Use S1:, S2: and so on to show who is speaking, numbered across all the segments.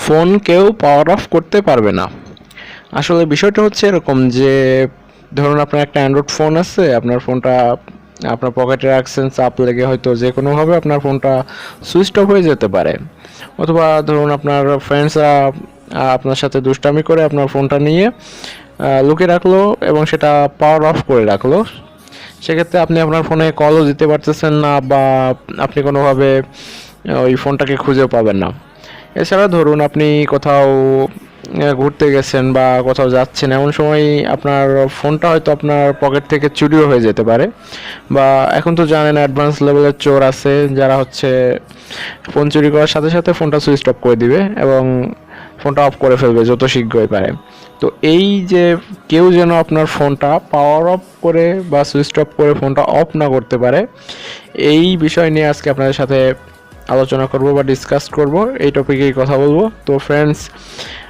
S1: Phone কেউ power of করতে পারবে না। আসলে বিষয়টা হচ্ছে এরকম যে ধরুন আপনার একটা অ্যান্ড্রয়েড ফোন আছে, আপনার ফোনটা আপনার পকেটে রাখছেন, চাপ লেগে হয়তো যে কোনোভাবে আপনার ফোনটা সুইচ অফ হয়ে যেতে পারে। অথবা ধরুন আপনার ফ্রেন্ডসরা আপনার সাথে দুষ্টামি করে আপনার ফোনটা নিয়ে লুকিয়ে রাখলো এবং সেটা পাওয়ার অফ করে রাখলো। সেক্ষেত্রে আপনি আপনার ফোনে কলও দিতে পারতেছেন না বা আপনি কোনোভাবে ওই ফোনটাকে খুঁজেও পাবেন না। এছাড়া ধরুন আপনি কোথাও ঘুরতে গেছেন বা কোথাও যাচ্ছেন, এমন সময় আপনার ফোনটা হয়তো আপনার পকেট থেকে চুরিও হয়ে যেতে পারে। বা এখন তো জানেন অ্যাডভান্স লেভেলের চোর আছে যারা হচ্ছে ফোন চুরি করার সাথে সাথে ফোনটা সুইচ অফ করে দিবে এবং ফোনটা অফ করে ফেলবে যত শীঘ্রই পারে। তো এই যে কেউ যেন আপনার ফোনটা পাওয়ার অফ করে বা সুইচ অফ করে ফোনটা অফ না করতে পারে, এই বিষয় নিয়ে আজকে আপনাদের সাথে আলোচনা করব বা ডিসকাস করব, এই টপিকেই কথা বলবো। তো ফ্রেন্ডস,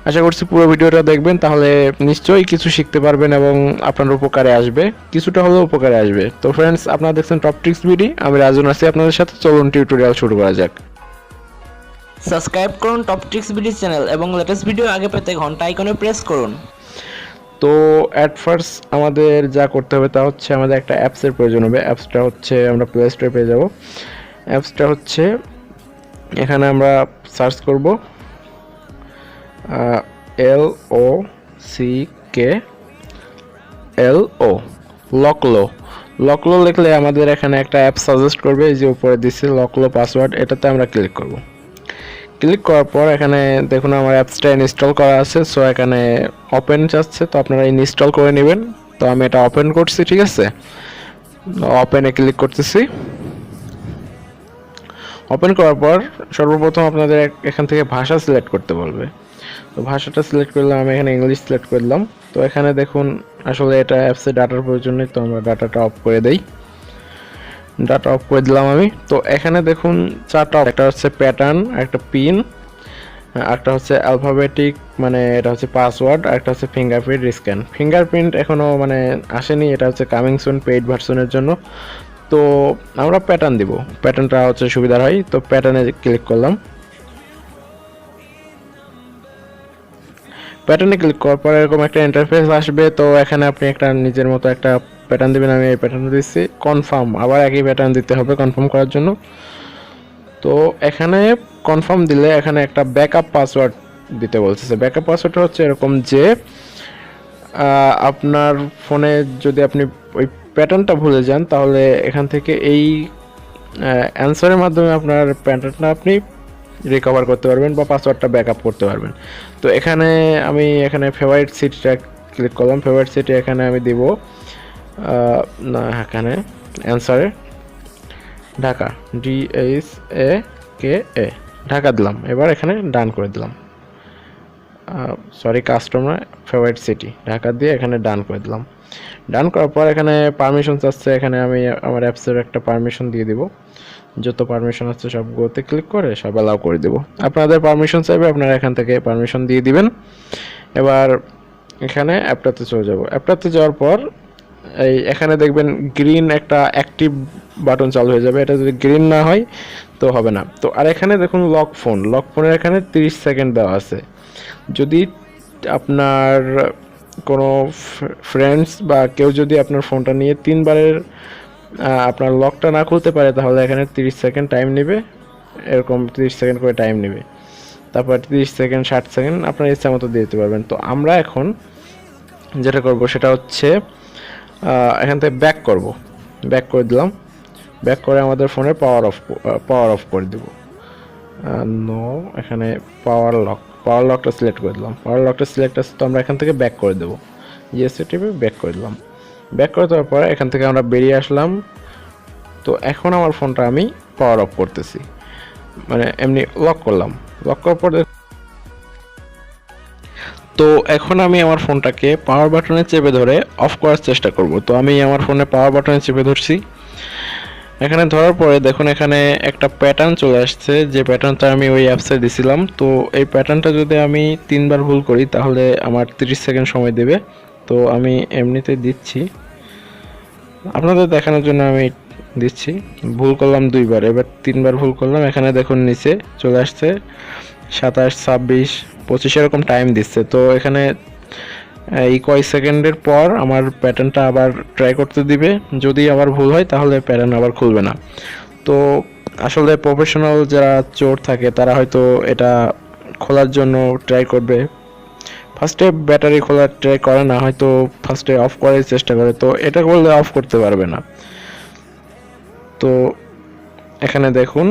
S1: আশা করছি পুরো ভিডিওটা দেখবেন, তাহলে নিশ্চয়ই কিছু শিখতে পারবেন এবং আপনার উপকারে আসবে, কিছুটা হলেও উপকারে আসবে। তো ফ্রেন্ডস, আপনারা দেখছেন টপ ট্রিক্স ভিডি, আমি রাজুন আছি আপনাদের সাথে। চলুন টিউটোরিয়াল শুরু করা যাক।
S2: সাবস্ক্রাইব করুন টপ ট্রিক্স ভিডি চ্যানেল এবং লেটেস্ট ভিডিও আগে পেতে ঘন্টা আইকনে প্রেস করুন।
S1: তো অ্যাট ফার্স্ট আমাদের যা করতে হবে তা হচ্ছে আমাদের একটা অ্যাপসের প্রয়োজন হবে। অ্যাপসটা হচ্ছে আমরা প্লে স্টোরে পেয়ে যাব। অ্যাপসটা হচ্ছে এখানে আমরা সার্চ করব LOCKLO, লকলো। লকলো লিখলে আমাদের এখানে একটা অ্যাপ সাজেস্ট করবে, এই যে উপরে দিচ্ছে লকলো পাসওয়ার্ড, এটাতে আমরা ক্লিক করব। ক্লিক করার পর এখানে দেখুন আমার অ্যাপসটা ইনস্টল করা আছে, সো এখানে ওপেন চাচ্ছে, তো আপনারা ইনস্টল করে নেবেন। তো আমি এটা ওপেন করছি, ঠিক আছে। ওপেনে ক্লিক করতেছি। ওপেন করার পর সর্বপ্রথম আপনাদের এখান থেকে ভাষা সিলেক্ট করতে বলবে। তো ভাষাটা সিলেক্ট করলাম, আমি এখানে ইংলিশ সিলেক্ট করলাম। তো এখানে দেখুন আসলে এটা অ্যাপসে ডাটার প্রয়োজন নেই, তো আমরা ডাটাটা অফ করে দেই। ডাটা অফ করে দিলাম আমি। তো এখানে দেখুন চারটা, একটা হচ্ছে প্যাটার্ন, একটা পিন, একটা হচ্ছে অ্যালফাবেটিক মানে এটা হচ্ছে পাসওয়ার্ড, আর একটা হচ্ছে ফিঙ্গারপ্রিন্ট স্ক্যান। ফিঙ্গারপ্রিন্ট এখনও মানে আসেনি, এটা হচ্ছে কামিং সুন পেইড ভার্সনের জন্য। তো আমরা প্যাটার্ন দিব, প্যাটার্নটা হচ্ছে সুবিধার হয়। তো প্যাটার্নে ক্লিক করলাম। প্যাটার্নে ক্লিক করার পর এরকম একটা ইন্টারফেস আসবে। তো এখানে আপনি একটা নিজের মতো একটা প্যাটার্ন দেবেন, আমি এই প্যাটার্ন দিচ্ছি। কনফার্ম, আবার একই প্যাটার্ন দিতে হবে কনফার্ম করার জন্য। তো এখানে কনফার্ম দিলে এখানে একটা ব্যাকআপ পাসওয়ার্ড দিতে বলতেছে। ব্যাকআপ পাসওয়ার্ডটা হচ্ছে এরকম যে আপনার ফোনে যদি আপনি ওই প্যাটার্নটা ভুলে যান, তাহলে এখান থেকে এই অ্যান্সারের মাধ্যমে আপনার প্যাটার্নটা আপনি রিকভার করতে পারবেন বা পাসওয়ার্ডটা ব্যাকআপ করতে পারবেন। তো এখানে আমি এখানে ফেভারিট সিটিটা ক্লিক করলাম। ফেভারিট সিটি এখানে আমি দিব না, এখানে অ্যান্সারে ঢাকা, DHAKA, ঢাকা দিলাম। এবার এখানে ডান করে দিলাম। Sorry, customer favourite city Dhaka দিয়ে এখানে ডান করে দিলাম। ডান করার পর এখানে পারমিশন চাচ্ছে, এখানে আমি আমার অ্যাপসের একটা পারমিশন দিয়ে দিব। যত পারমিশন আছে সবগুলোতে ক্লিক করে সব অ্যালাউ করে দেব। আপনাদের পারমিশন চাইবে, আপনারা এখান থেকে পারমিশন দিয়ে দিবেন। এবার এখানে অ্যাপটাতে চলে যাব। অ্যাপটাতে যাওয়ার পর এই এখানে দেখবেন গ্রিন একটা অ্যাক্টিভ বাটন চালু হয়ে যাবে। এটা যদি গ্রিন না হয় তো হবে না। তো আর এখানে দেখুন লক ফোনের এখানে 30 সেকেন্ড দেওয়া আছে। যদি আপনার কোনো ফ্রেন্ডস বা কেউ যদি আপনার ফোনটা নিয়ে 3বারের আপনার লকটা না খুলতে পারে, তাহলে এখানে 30 সেকেন্ড টাইম নেবে, এরকম 30 সেকেন্ড করে টাইম নেবে। তারপর 30 সেকেন্ড, 60 সেকেন্ড আপনার ইচ্ছা মতো দিয়ে দিতে পারবেন। তো আমরা এখন যেটা করব সেটা হচ্ছে এখান থেকে ব্যাক করব। ব্যাক করে দিলাম। ব্যাক করে আমাদের ফোনের পাওয়ার অফ করে দেব। নো, এখানে পাওয়ার লকটা সিলেক্ট করে দিলাম। পাওয়ার লকটা সিলেক্ট আছে, তো আমরা এখান থেকে ব্যাক করে দেবো। ইয়েসে টিপে ব্যাক করে দিলাম। ব্যাক করে দেওয়ার পরে এখান থেকে আমরা বেরিয়ে আসলাম। তো এখন আমার ফোনটা আমি পাওয়ার অফ করতেছি, মানে এমনি লক করলাম। লক করার পর তো এখন আমি আমার ফোনটাকে পাওয়ার বাটনে চেপে ধরে অফ করার চেষ্টা করব। তো আমি আমার ফোনে পাওয়ার বাটনে চেপে ধরছি। এখানে ধরার পরে দেখুন এখানে একটা প্যাটার্ন চলে আসছে, যে প্যাটার্নটা আমি ওই অ্যাপসে দিছিলাম। তো এই প্যাটার্নটা যদি আমি 3বার ভুল করি তাহলে আমার 30 সেকেন্ড সময় দেবে। তো আমি এমনিতে দিচ্ছি, আপনাদের দেখানোর জন্য আমি দিচ্ছি। ভুল করলাম 2বার, এবার 3বার ভুল করলাম। এখানে দেখুন নিচে চলে আসছে 27, 26, 25 এরকম টাইম দিচ্ছে। তো এখানে এই কয়েক সেকেন্ডের পর আমার প্যাটার্নটা আবার ট্রাই করতে দিবে। যদি আবার ভুল হয় তাহলে প্যাটার্ন আবার খুলবে না। তো আসলে প্রফেশনাল যারা চোর থাকে তারা হয়তো এটা খোলার জন্য ট্রাই করবে। ফার্স্টে ব্যাটারি খোলার ট্রাই করে না, হয়তো ফার্স্টে অফ করার চেষ্টা করে। তো এটা করলে অফ করতে পারবে না। তো এখানে দেখুন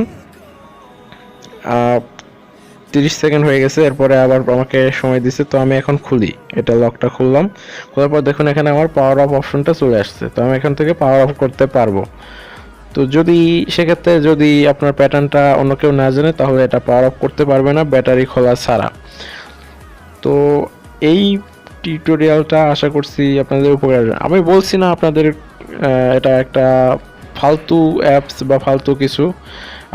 S1: 30 সেকেন্ড হয়ে গেছে, এরপরে আবার আমাকে সময় দিছে। তো আমি এখন খুলি, এটা লকটা খুললাম। খোলার পর দেখুন এখানে আমার পাওয়ার অফ অপশনটা চলে আসছে। তো আমি এখান থেকে পাওয়ার অফ করতে পারবো। তো যদি সেক্ষেত্রে যদি আপনার প্যাটার্নটা অন্য কেউ না জানে তাহলে এটা পাওয়ার অফ করতে পারবে না ব্যাটারি খোলা ছাড়া। তো এই টিউটোরিয়ালটা আশা করছি আপনাদের উপকার। আমি বলছি না আপনাদের এটা একটা ফালতু অ্যাপস বা ফালতু কিছু।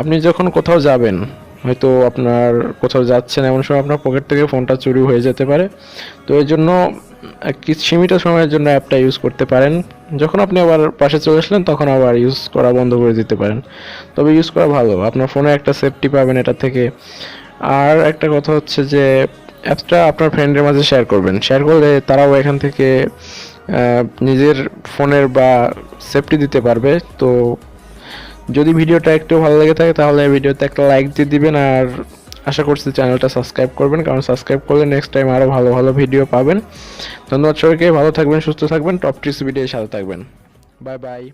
S1: আপনি যখন কোথাও যাবেন, হয়তো আপনার কোথাও যাচ্ছেন, এমন সময় আপনার পকেট থেকে ফোনটা চুরি হয়ে যেতে পারে। তো এই জন্য সীমিত সময়ের জন্য অ্যাপটা ইউজ করতে পারেন। যখন আপনি আবার পাশে চলে আসলেন তখন আবার ইউজ করা বন্ধ করে দিতে পারেন। তবে ইউজ করা ভালো, আপনার ফোনে একটা সেফটি পাবেন এটা থেকে। আর একটা কথা হচ্ছে যে অ্যাপসটা আপনার ফ্রেন্ডের মাঝে শেয়ার করবেন। শেয়ার করলে তারাও এখান থেকে নিজের ফোনের বা সেফটি দিতে পারবে। তো যদি ভিডিওটা একটু ভালো লেগে থাকে তাহলে ভিডিওতে একটা লাইক দিয়ে দিবেন। আর আশা করছি চ্যানেলটা সাবস্ক্রাইব করবেন, কারণ সাবস্ক্রাইব করলে নেক্সট টাইম আরও ভালো ভালো ভিডিও পাবেন। ধন্যবাদ সবাইকে, ভালো থাকবেন, সুস্থ থাকবেন, টপ টিপস ভিডিওর সাথে থাকবেন। Bye bye.